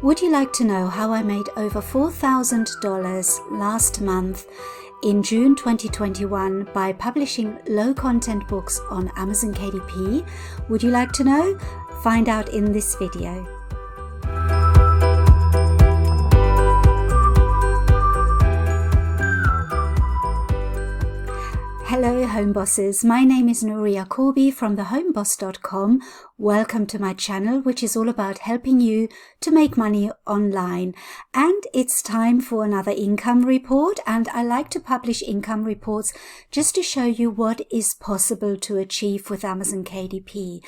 Would you like to know how I made over $4,000 last month in June 2021 by publishing low-content books on Amazon KDP? Would you like to know? Find out in this video. Hello Home Bosses, my name is Nuria Corby from thehomeboss.com. Welcome to my channel, which is all about helping you to make money online. And it's time for another income report, and I like to publish income reports just to show you what is possible to achieve with Amazon KDP.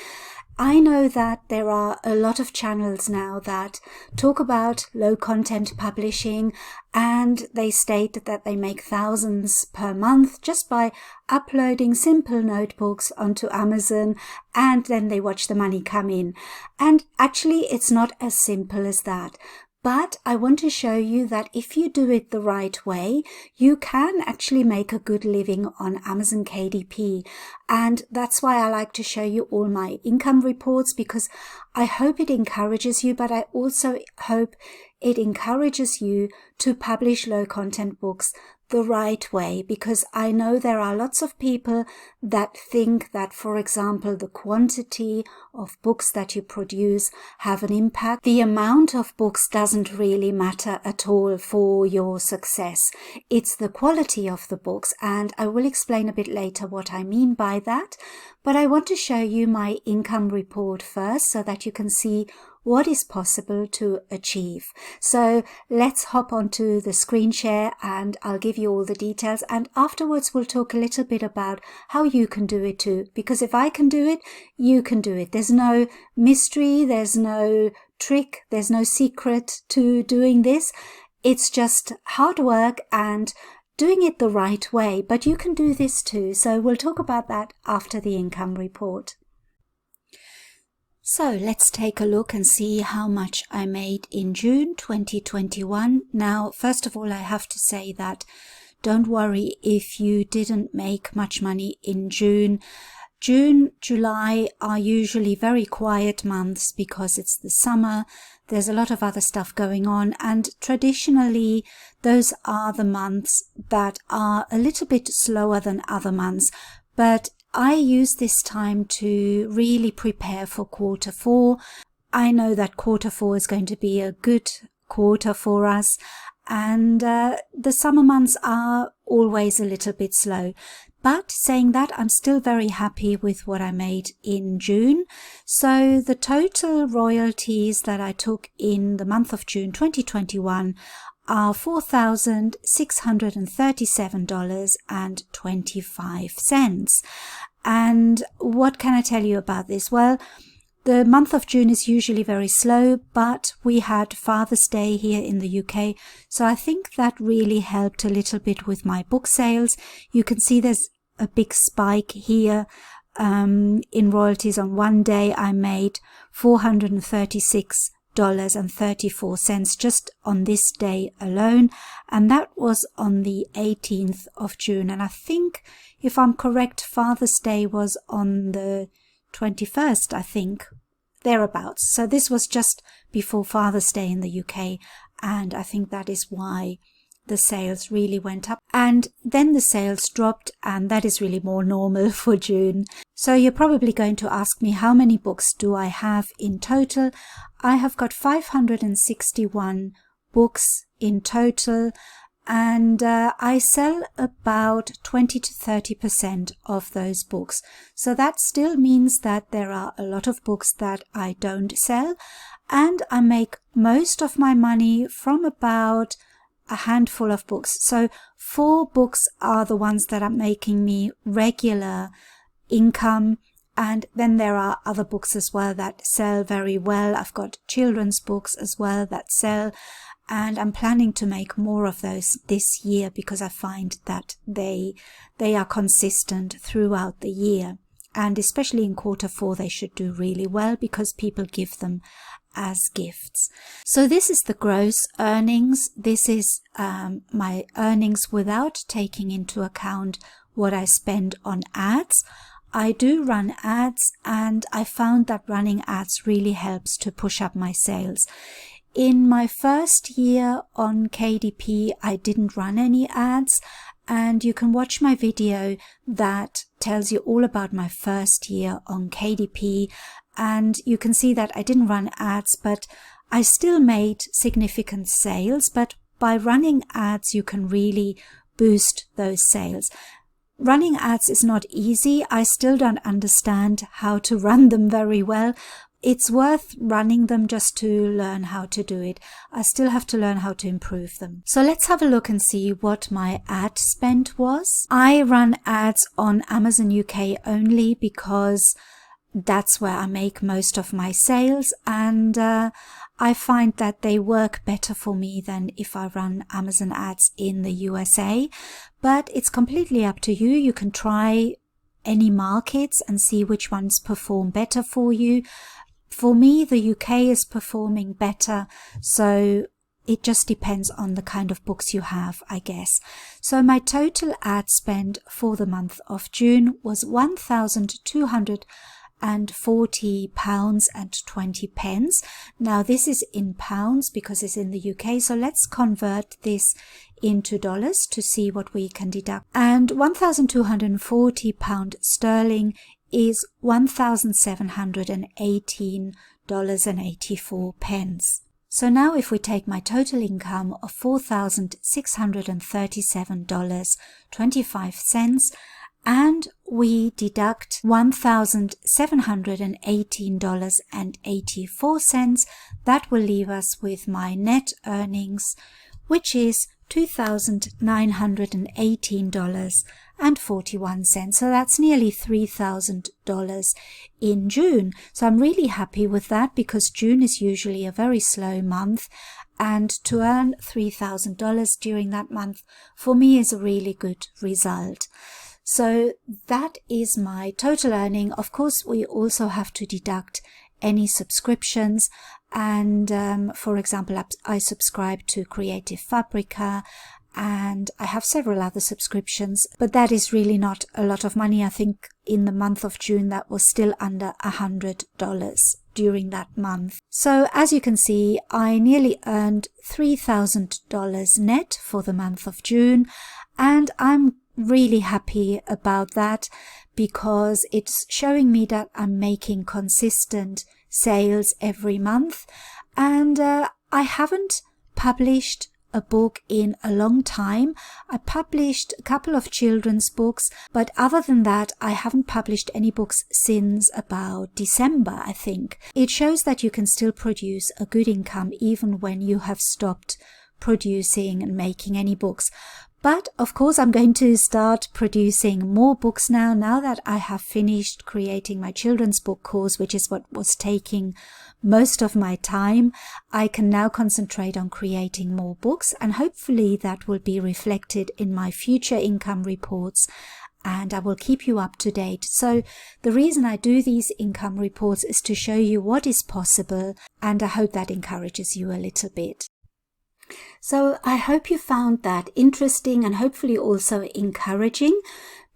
I know that there are a lot of channels now that talk about low content publishing, and they state that they make thousands per month just by uploading simple notebooks onto Amazon, and then they watch the money come in. And actually it's not as simple as that. But I want to show you that if you do it the right way, you can actually make a good living on Amazon KDP. And that's why I like to show you all my income reports, because I hope it encourages you, but I also hope it encourages you to publish low content books the right way, because I know there are lots of people that think that, for example, the quantity of books that you produce have an impact. The amount of books doesn't really matter at all for your success. It's the quality of the books, and I will explain a bit later what I mean by that. But I want to show you my income report first so that you can see what is possible to achieve. So let's hop onto the screen share and I'll give you all the details, and afterwards we'll talk a little bit about how you can do it too, because if I can do it, you can do it. There's no mystery, there's no trick, there's no secret to doing this. It's just hard work and doing it the right way, but you can do this too. So we'll talk about that after the income report. So let's take a look and see how much I made in June 2021. Now, first of all, I have to say that don't worry if you didn't make much money in June. June, July are usually very quiet months because it's the summer. There's a lot of other stuff going on, and traditionally those are the months that are a little bit slower than other months. But I use this time to really prepare for quarter four. I know that quarter four is going to be a good quarter for us, and the summer months are always a little bit slow. But saying that, I'm still very happy with what I made in June. So the total royalties that I took in the month of June 2021 are $4,637.25. And what can I tell you about this? Well, the month of June is usually very slow, but we had Father's Day here in the UK, so I think that really helped a little bit with my book sales. You can see there's a big spike here in royalties. On one day I made $436.34 just on this day alone, and that was on the 18th of June. And I think, if I'm correct, Father's Day was on the 21st, I think, thereabouts. So this was just before Father's Day in the UK, and I think that is why the sales really went up. And then the sales dropped, and that is really more normal for June. So you're probably going to ask me, how many books do I have in total? I have got 561 books in total, and I sell about 20 to 30% of those books. So that still means that there are a lot of books that I don't sell, and I make most of my money from about a handful of books. So 4 books are the ones that are making me regular income, and then there are other books as well that sell very well. I've got children's books as well that sell, and I'm planning to make more of those this year because I find that they are consistent throughout the year, and especially in quarter four they should do really well because people give them as gifts. So this is the gross earnings. This is my earnings without taking into account what I spend on ads. I do run ads, and I found that running ads really helps to push up my sales. In my first year on KDP, I didn't run any ads, and you can watch my video that tells you all about my first year on KDP, and you can see that I didn't run ads, but I still made significant sales. But by running ads, you can really boost those sales. Running ads is not easy. I still don't understand how to run them very well. It's worth running them just to learn how to do it. I still have to learn how to improve them. So let's have a look and see what my ad spend was. I run ads on Amazon UK only because that's where I make most of my sales, and I find that they work better for me than if I run Amazon ads in the USA. But it's completely up to you. You can try any markets and see which ones perform better for you. For me, the UK is performing better, so it just depends on the kind of books you have, I guess. So my total ad spend for the month of June was £1,240.20. Now this is in pounds because it's in the UK, so let's convert this into dollars to see what we can deduct. And £1,240 sterling is $1,718.84. So now if we take my total income of $4,637.25 and we deduct $1,718.84, that will leave us with my net earnings, which is $2,918.41. So that's nearly $3,000 in June. So I'm really happy with that because June is usually a very slow month, and to earn $3,000 during that month for me is a really good result. So that is my total earning. Of course, we also have to deduct any subscriptions. And for example, I subscribe to Creative Fabrica, and I have several other subscriptions, but that is really not a lot of money. I think in the month of June that was still under $100 during that month. So as you can see, I nearly earned $3,000 net for the month of June, and I'm really happy about that because it's showing me that I'm making consistent sales every month. And I haven't published a book in a long time. I published a couple of children's books, but other than that, I haven't published any books since about December, I think. It shows that you can still produce a good income even when you have stopped producing and making any books. But of course, I'm going to start producing more books now that I have finished creating my children's book course, which is what was taking most of my time. I can now concentrate on creating more books, and hopefully that will be reflected in my future income reports, and I will keep you up to date. So the reason I do these income reports is to show you what is possible, and I hope that encourages you a little bit. So I hope you found that interesting and hopefully also encouraging,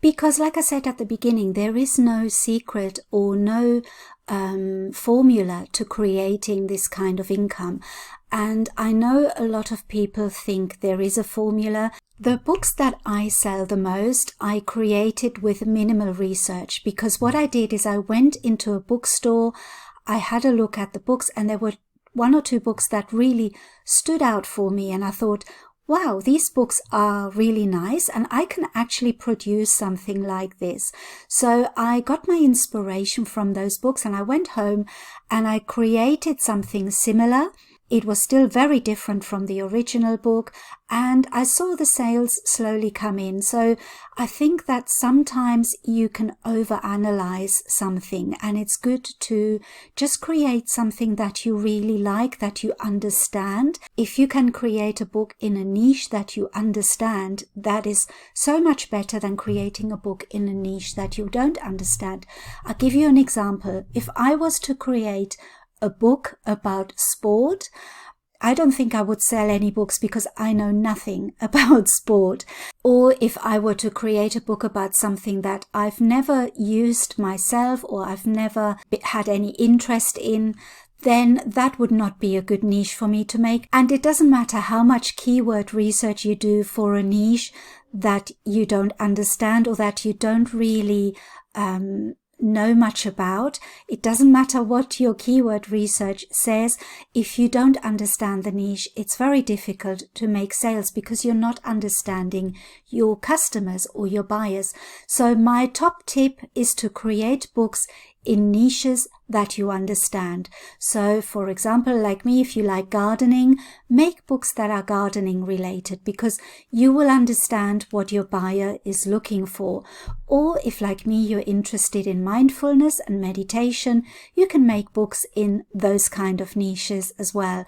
because like I said at the beginning, there is no secret or no formula to creating this kind of income. And I know a lot of people think there is a formula. The books that I sell the most, I created with minimal research, because what I did is I went into a bookstore, I had a look at the books, and there were one or two books that really stood out for me, and I thought, wow, these books are really nice and I can actually produce something like this. So I got my inspiration from those books and I went home and I created something similar. It was still very different from the original book, and I saw the sales slowly come in. So I think that sometimes you can overanalyze something, and it's good to just create something that you really like, that you understand. If you can create a book in a niche that you understand, that is so much better than creating a book in a niche that you don't understand. I'll give you an example. If I was to create a book about sport, I don't think I would sell any books because I know nothing about sport. Or if I were to create a book about something that I've never used myself or I've never had any interest in, then that would not be a good niche for me to make. And it doesn't matter how much keyword research you do for a niche that you don't understand or that you don't really know much about. It doesn't matter what your keyword research says. If you don't understand the niche, it's very difficult to make sales because you're not understanding your customers or your buyers. So my top tip is to create books in niches that you understand. So for example, like me, if you like gardening, make books that are gardening related because you will understand what your buyer is looking for. Or if like me, you're interested in mindfulness and meditation, you can make books in those kind of niches as well.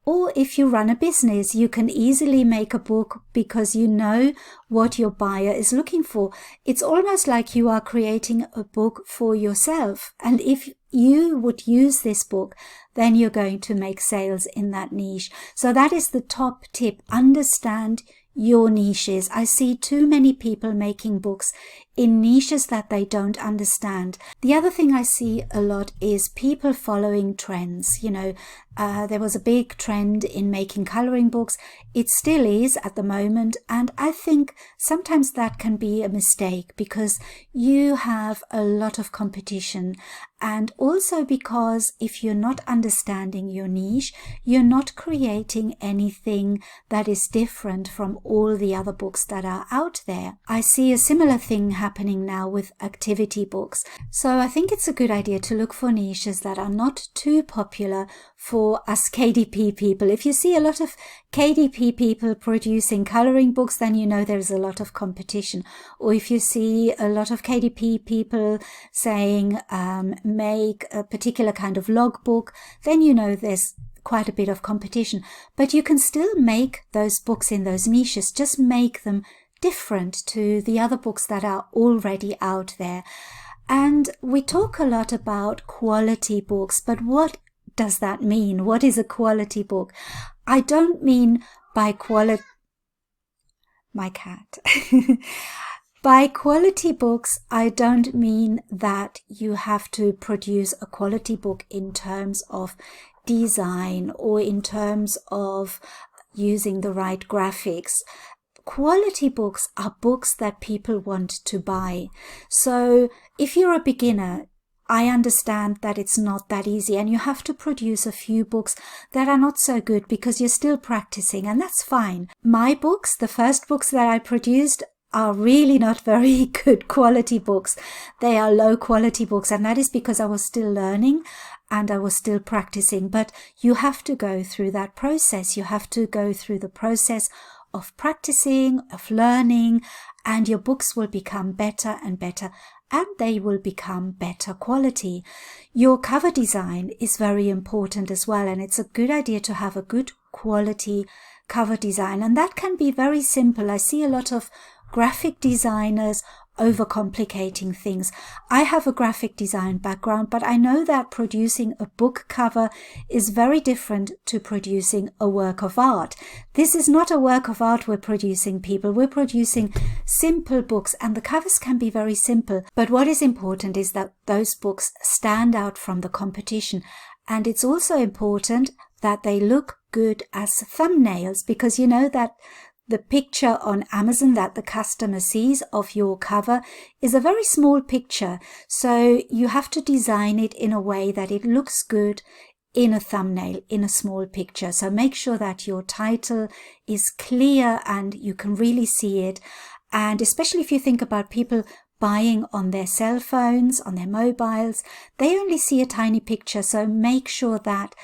Or if you run a business, you can easily make a book because you know what your buyer is looking for. It's almost like you are creating a book for yourself. And if you would use this book, then you're going to make sales in that niche. So that is the top tip. Understand your niches. I see too many people making books in niches that they don't understand. The other thing I see a lot is people following trends. There was a big trend in making coloring books. It still is at the moment. And I think sometimes that can be a mistake because you have a lot of competition. And also because if you're not understanding your niche, you're not creating anything that is different from all the other books that are out there. I see a similar thing happening now with activity books. So I think it's a good idea to look for niches that are not too popular for us KDP people. If you see a lot of KDP people producing coloring books, then you know there's a lot of competition. Or if you see a lot of KDP people saying make a particular kind of logbook, then you know there's quite a bit of competition. But you can still make those books in those niches, just make them different to the other books that are already out there. And we talk a lot about quality books, but what does that mean? What is a quality book? I don't mean by quality... My cat. By quality books, I don't mean that you have to produce a quality book in terms of design or in terms of using the right graphics. Quality books are books that people want to buy. So if you're a beginner, I understand that it's not that easy and you have to produce a few books that are not so good because you're still practicing, and that's fine. My books, the first books that I produced, are really not very good quality books. They are low quality books, and that is because I was still learning and I was still practicing. But you have to go through that process. You have to go through the process of practicing, of learning, and your books will become better and better, and they will become better quality. Your cover design is very important as well, and it's a good idea to have a good quality cover design, and that can be very simple. I see a lot of graphic designers overcomplicating things. I have a graphic design background, but I know that producing a book cover is very different to producing a work of art. This is not a work of art we're producing, people. We're producing simple books, and the covers can be very simple. But what is important is that those books stand out from the competition. And it's also important that they look good as thumbnails, because you know that the picture on Amazon that the customer sees of your cover is a very small picture. So you have to design it in a way that it looks good in a thumbnail, in a small picture. So make sure that your title is clear and you can really see it. And especially if you think about people buying on their cell phones, on their mobiles, they only see a tiny picture. So make sure that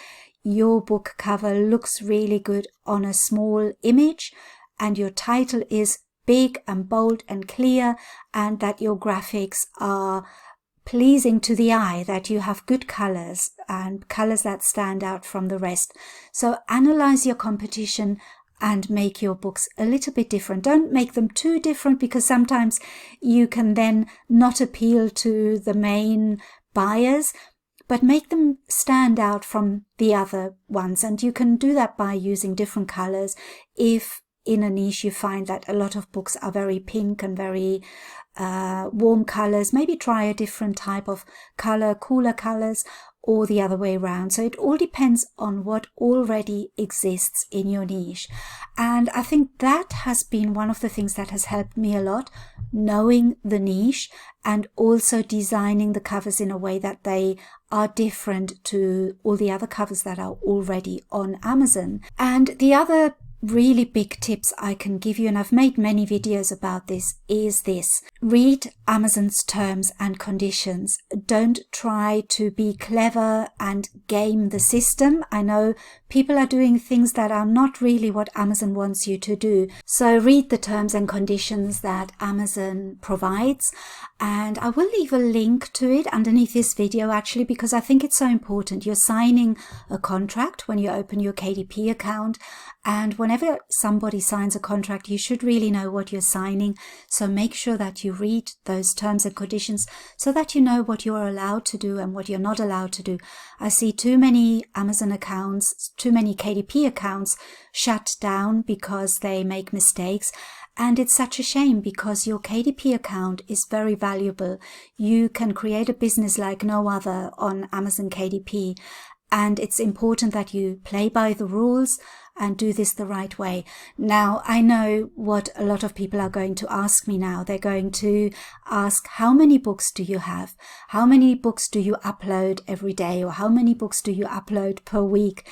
your book cover looks really good on a small image, and your title is big and bold and clear, and that your graphics are pleasing to the eye, that you have good colors and colors that stand out from the rest. So analyze your competition and make your books a little bit different. Don't make them too different, because sometimes you can then not appeal to the main buyers, but make them stand out from the other ones. And you can do that by using different colors. If in a niche you find that a lot of books are very pink and very warm colors, maybe try a different type of color, cooler colors. or the other way around. So it all depends on what already exists in your niche. And I think that has been one of the things that has helped me a lot, knowing the niche and also designing the covers in a way that they are different to all the other covers that are already on Amazon. And the other really big tips I can give you, and I've made many videos about this, is this: read Amazon's terms and conditions. Don't try to be clever and game the system. I know people are doing things that are not really what Amazon wants you to do. So read the terms and conditions that Amazon provides, and I will leave a link to it underneath this video actually, because I think it's so important. You're signing a contract when you open your KDP account, and whenever somebody signs a contract, you should really know what you're signing. So make sure that you read those terms and conditions so that you know what you're allowed to do and what you're not allowed to do. I see too many Amazon accounts, too many KDP accounts shut down because they make mistakes. And it's such a shame, because your KDP account is very valuable. You can create a business like no other on Amazon KDP. And it's important that you play by the rules and do this the right way. Now, I know what a lot of people are going to ask me now. They're going to ask, how many books do you have? How many books do you upload every day? Or how many books do you upload per week?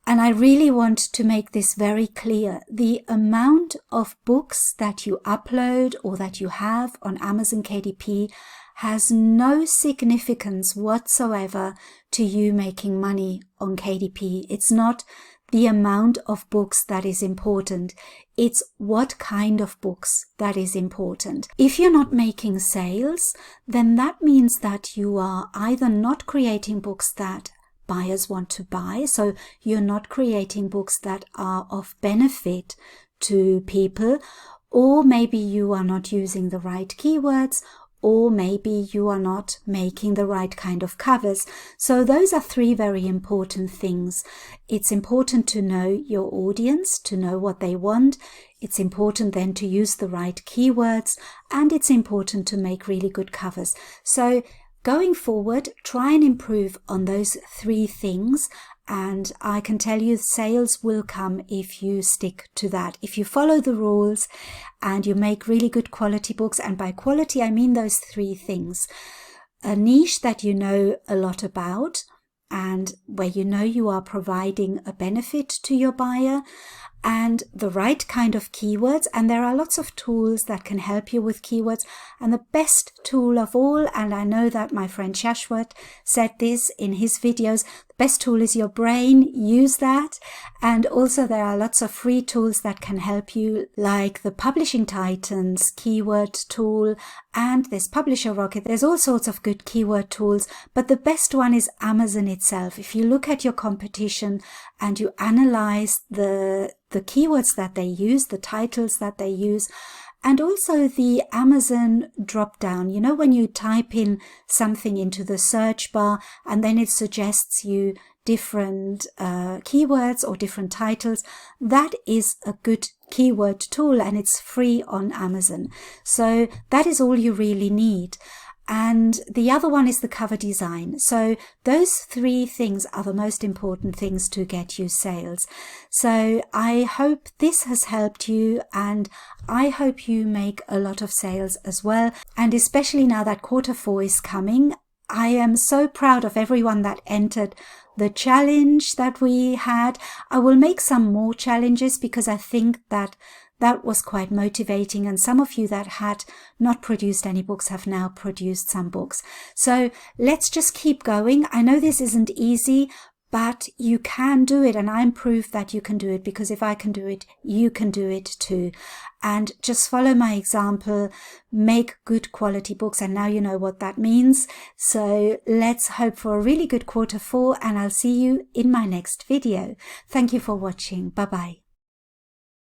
And I really want to make this very clear. The amount of books that you upload or that you have on Amazon KDP has no significance whatsoever to you making money on KDP. It's not the amount of books that is important. It's what kind of books that is important. If you're not making sales, then that means that you are either not creating books that buyers want to buy, so you're not creating books that are of benefit to people, or maybe you are not using the right keywords, or maybe you are not making the right kind of covers. So those are three very important things. It's important to know your audience, to know what they want. It's important then to use the right keywords, and it's important to make really good covers. So going forward, try and improve on those three things, and I can tell you sales will come if you stick to that. If you follow the rules and you make really good quality books, and by quality I mean those three things: a niche that you know a lot about and where you know you are providing a benefit to your buyer, and the right kind of keywords. And there are lots of tools that can help you with keywords, and the best tool of all, and I know that my friend Shashwat said this in his videos, the best tool is your brain. Use that. And also there are lots of free tools that can help you, like the Publishing Titans keyword tool, and there's Publisher Rocket. There's all sorts of good keyword tools, but the best one is Amazon itself. If you look at your competition and you analyze the keywords that they use, the titles that they use, and also the Amazon drop down. You know, when you type in something into the search bar and then it suggests you different keywords or different titles, that is a good keyword tool, and it's free on Amazon. So that is all you really need. And the other one is the cover design. So those three things are the most important things to get you sales. So I hope this has helped you, and I hope you make a lot of sales as well. And especially now that Q4 is coming, I am so proud of everyone that entered the challenge that we had. I will make some more challenges because I think that was quite motivating, and some of you that had not produced any books have now produced some books. So let's just keep going. I know this isn't easy, but you can do it, and I'm proof that you can do it, because if I can do it, you can do it too. And just follow my example, make good quality books, and now you know what that means. So let's hope for a really good Q4, and I'll see you in my next video. Thank you for watching. Bye bye.